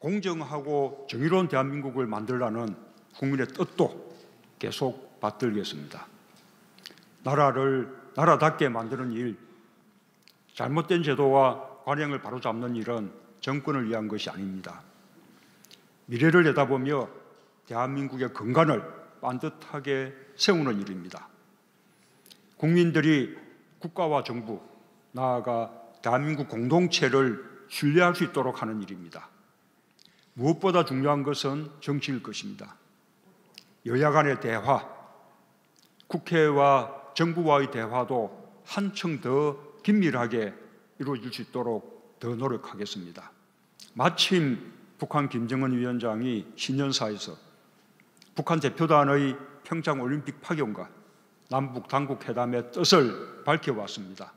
공정하고 정의로운 대한민국을 만들라는 국민의 뜻도 계속 받들겠습니다. 나라를 나라답게 만드는 일, 잘못된 제도와 관행을 바로잡는 일은 정권을 위한 것이 아닙니다. 미래를 내다보며 대한민국의 근간을 반듯하게 세우는 일입니다. 국민들이 국가와 정부, 나아가 대한민국 공동체를 신뢰할 수 있도록 하는 일입니다. 무엇보다 중요한 것은 정치일 것입니다. 여야 간의 대화, 국회와 정부와의 대화도 한층 더 긴밀하게 이루어질 수 있도록 더 노력하겠습니다. 마침 북한 김정은 위원장이 신년사에서 북한 대표단의 평창올림픽 파견과 남북 당국 회담의 뜻을 밝혀왔습니다.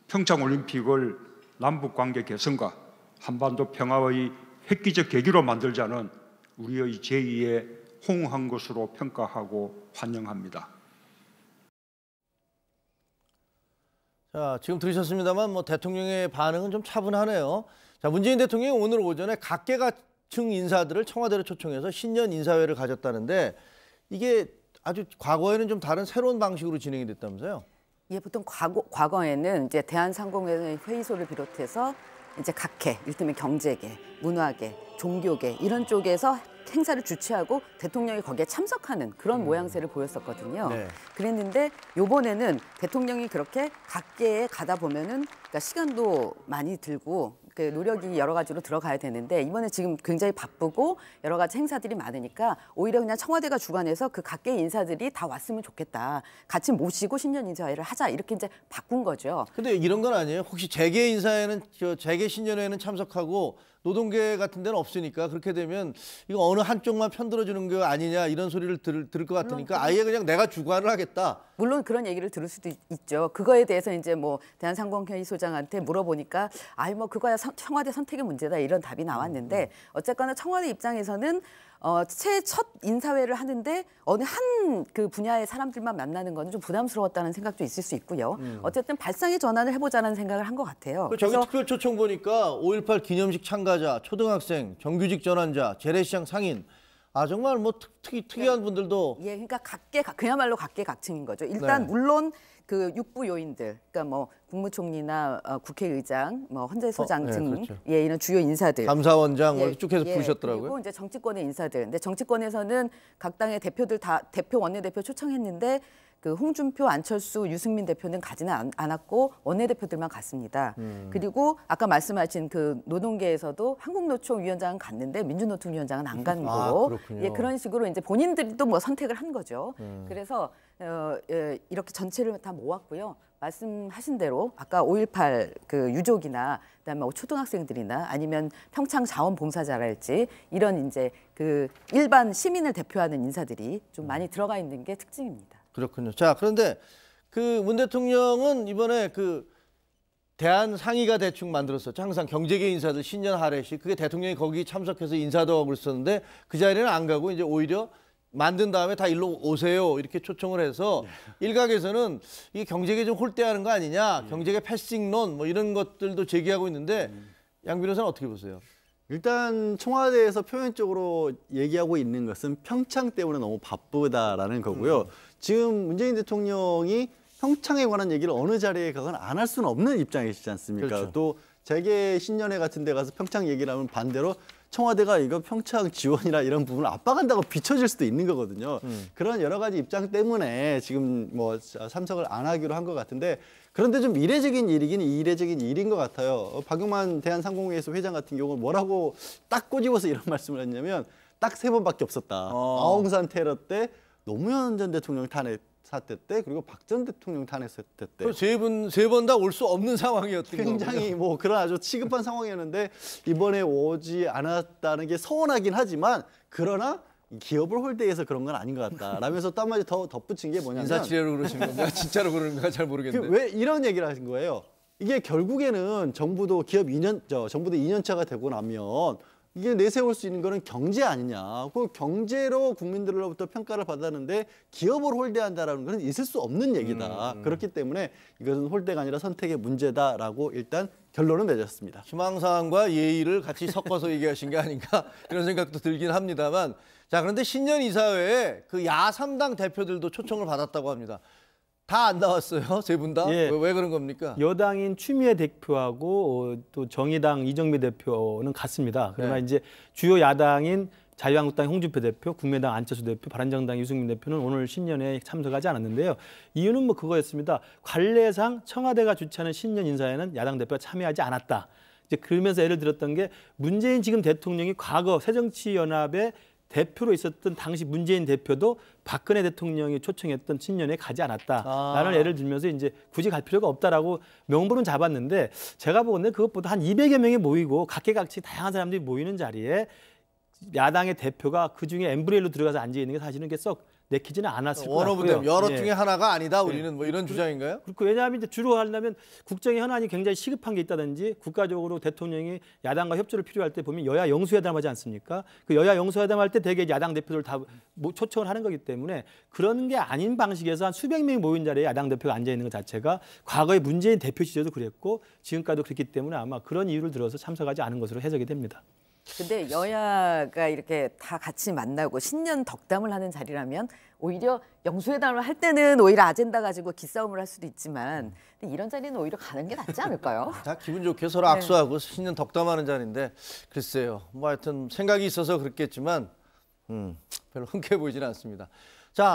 평창올림픽을 남북관계 개선과 한반도 평화의 획기적 계기로 만들자는 우리의 제의에 호응한 것으로 평가하고 환영합니다. 자, 지금 들으셨습니다만 대통령의 반응은 좀 차분하네요. 자, 문재인 대통령이 오늘 오전에 각계각층 인사들을 청와대로 초청해서 신년 인사회를 가졌다는데 이게 아주 과거에는 좀 다른 새로운 방식으로 진행이 됐다면서요? 예, 보통 과거에는 이제 대한상공회 회의소를 비롯해서 이제 각계, 이를테면 경제계, 문화계, 종교계 이런 쪽에서 행사를 주최하고 대통령이 거기에 참석하는 그런 모양새를 보였었거든요. 네. 그랬는데 이번에는 대통령이 그렇게 각계에 가다 보면은 그러니까 시간도 많이 들고 그 노력이 여러 가지로 들어가야 되는데 이번에 지금 굉장히 바쁘고 여러 가지 행사들이 많으니까 오히려 그냥 청와대가 주관해서 그 각계 인사들이 다 왔으면 좋겠다. 같이 모시고 신년 인사회를 하자 이렇게 이제 바꾼 거죠. 근데 이런 건 아니에요? 혹시 재계 인사회는 재계 신년회는 참석하고 노동계 같은 데는 없으니까 그렇게 되면 이거 어느 한쪽만 편들어주는 게 아니냐 이런 소리를 들을 것 같으니까 아예 그냥 내가 주관을 하겠다. 물론 그런 얘기를 들을 수도 있죠. 그거에 대해서 이제 대한상공회의 소장한테 물어보니까 그거야 청와대 선택의 문제다 이런 답이 나왔는데 어쨌거나 청와대 입장에서는 첫 인사회를 하는데 어느 한 그 분야의 사람들만 만나는 거는 좀 부담스러웠다는 생각도 있을 수 있고요. 어쨌든 발상의 전환을 해보자는 생각을 한 것 같아요. 저기 특별 초청 보니까 5.18 기념식 참가자, 초등학생, 정규직 전환자, 재래시장 상인 정말 특이한 분들도 그러니까 그야말로 각계각층인 거죠. 일단 물론 그 육부 요인들, 그러니까 국무총리나 국회의장, 헌재소장 등 그렇죠. 이런 주요 인사들, 감사원장 쭉 해서 부르셨더라고요. 그리고 이제 정치권의 인사들. 근데 정치권에서는 각 당의 대표들 다 대표 원내대표 초청했는데 그 홍준표, 안철수, 유승민 대표는 가지는 않았고 원내대표들만 갔습니다. 그리고 아까 말씀하신 그 노동계에서도 한국노총 위원장은 갔는데 민주노총 위원장은 안 간 거고 그런 식으로 이제 본인들도 선택을 한 거죠. 그래서 이렇게 전체를 다 모았고요. 말씀하신 대로 아까 5.18 그 유족이나 그다음에 초등학생들이나 아니면 평창 자원봉사자랄지 이런 이제 그 일반 시민을 대표하는 인사들이 좀 많이 들어가 있는 게 특징입니다. 그렇군요. 자, 그런데 그 문 대통령은 이번에 그 대한 상의가 대충 만들었었죠. 항상 경제계 인사들 신년 할애식 그게 대통령이 거기 참석해서 인사도 하고 그랬었는데 그 자리는 안 가고 이제 오히려 만든 다음에 다 일로 오세요 이렇게 초청을 해서 일각에서는 이게 경제계 좀 홀대하는 거 아니냐, 경제계 패싱론 이런 것들도 제기하고 있는데 양 변호사는 어떻게 보세요? 일단 청와대에서 표면적으로 얘기하고 있는 것은 평창 때문에 너무 바쁘다라는 거고요. 지금 문재인 대통령이 평창에 관한 얘기를 어느 자리에 가건 안 할 수는 없는 입장이시지 않습니까? 그렇죠. 또 재계 신년회 같은 데 가서 평창 얘기를 하면 반대로 청와대가 이거 평창 지원이나 이런 부분을 압박한다고 비춰질 수도 있는 거거든요. 그런 여러 가지 입장 때문에 지금 참석을 안 하기로 한 것 같은데 그런데 좀 이례적인 일이긴 이례적인 일인 것 같아요. 박용만 대한상공회의소 회장 같은 경우는 뭐라고 딱 꼬집어서 이런 말씀을 했냐면 딱 3번밖에 없었다. 아웅산 테러 때 노무현 전 대통령 탄핵 사태 때 그리고 박 전 대통령 탄핵 사태 때 세 번 다 올 수 없는 상황이었던 거고요. 굉장히 그런 아주 시급한 상황이었는데 이번에 오지 않았다는 게 서운하긴 하지만 그러나 기업을 홀대해서 그런 건 아닌 것 같다 라면서 또 한마디 더 덧붙인 게 뭐냐면 인사치레로 그러신 건가? 진짜로 그러는가 잘 모르겠는데 왜 이런 얘기를 하신 거예요? 이게 결국에는 정부도 정부도 2년차가 되고 나면 이게 내세울 수 있는 거는 경제 아니냐. 그 경제로 국민들로부터 평가를 받았는데 기업을 홀대한다라는 건 있을 수 없는 얘기다. 그렇기 때문에 이것은 홀대가 아니라 선택의 문제다라고 일단 결론은 내렸습니다. 희망사항과 예의를 같이 섞어서 얘기하신 게 아닌가 이런 생각도 들긴 합니다만, 자, 그런데 신년 이사회에 그 야3당 대표들도 초청을 받았다고 합니다. 다 안 나왔어요, 세 분 다? 예. 왜 그런 겁니까? 여당인 추미애 대표하고 또 정의당 이정미 대표는 같습니다. 그러나 네. 이제 주요 야당인 자유한국당 홍준표 대표, 국민의당 안철수 대표, 바른정당 유승민 대표는 오늘 신년에 참석하지 않았는데요. 이유는 뭐 그거였습니다. 관례상 청와대가 주최하는 신년 인사에는 야당 대표가 참여하지 않았다. 이제 그러면서 예를 들었던 게 문재인 지금 대통령이 과거 새정치연합의 대표로 있었던 당시 문재인 대표도 박근혜 대통령이 초청했던 신년에 가지 않았다라는 예를 들면서 이제 굳이 갈 필요가 없다라고 명분은 잡았는데, 제가 보건데 그것보다 한 200여 명이 모이고 각계각층 다양한 사람들이 모이는 자리에 야당의 대표가 그중에 엠브레일로 들어가서 앉아 있는 게 사실은 그게 썩 내키지는 않았을 것 같고요. 원어브댐 여러 예. 중에 하나가 아니다. 우리는 뭐 이런 주장인가요? 그렇고, 왜냐하면 이제 주로 하려면 국정의 현안이 굉장히 시급한 게 있다든지 국가적으로 대통령이 야당과 협조를 필요할 때 보면 여야 영수회담 하지 않습니까? 그 여야 영수회담 할 때 대개 야당 대표들 다 초청을 하는 거기 때문에 그런 게 아닌 방식에서 한 수백 명이 모인 자리에 야당 대표가 앉아 있는 것 자체가 과거에 문재인 대표 시절도 그랬고 지금까지도 그랬기 때문에 아마 그런 이유를 들어서 참석하지 않은 것으로 해석이 됩니다. 근데 여야가 이렇게 다 같이 만나고 신년 덕담을 하는 자리라면 오히려 영수회담을 할 때는 오히려 아젠다 가지고 기싸움을 할 수도 있지만, 근데 이런 자리는 오히려 가는 게 낫지 않을까요? 다 기분 좋게 서로 악수하고 신년 덕담하는 자리인데, 글쎄요. 뭐 하여튼 생각이 있어서 그렇겠지만 별로 흔쾌해 보이지는 않습니다. 자.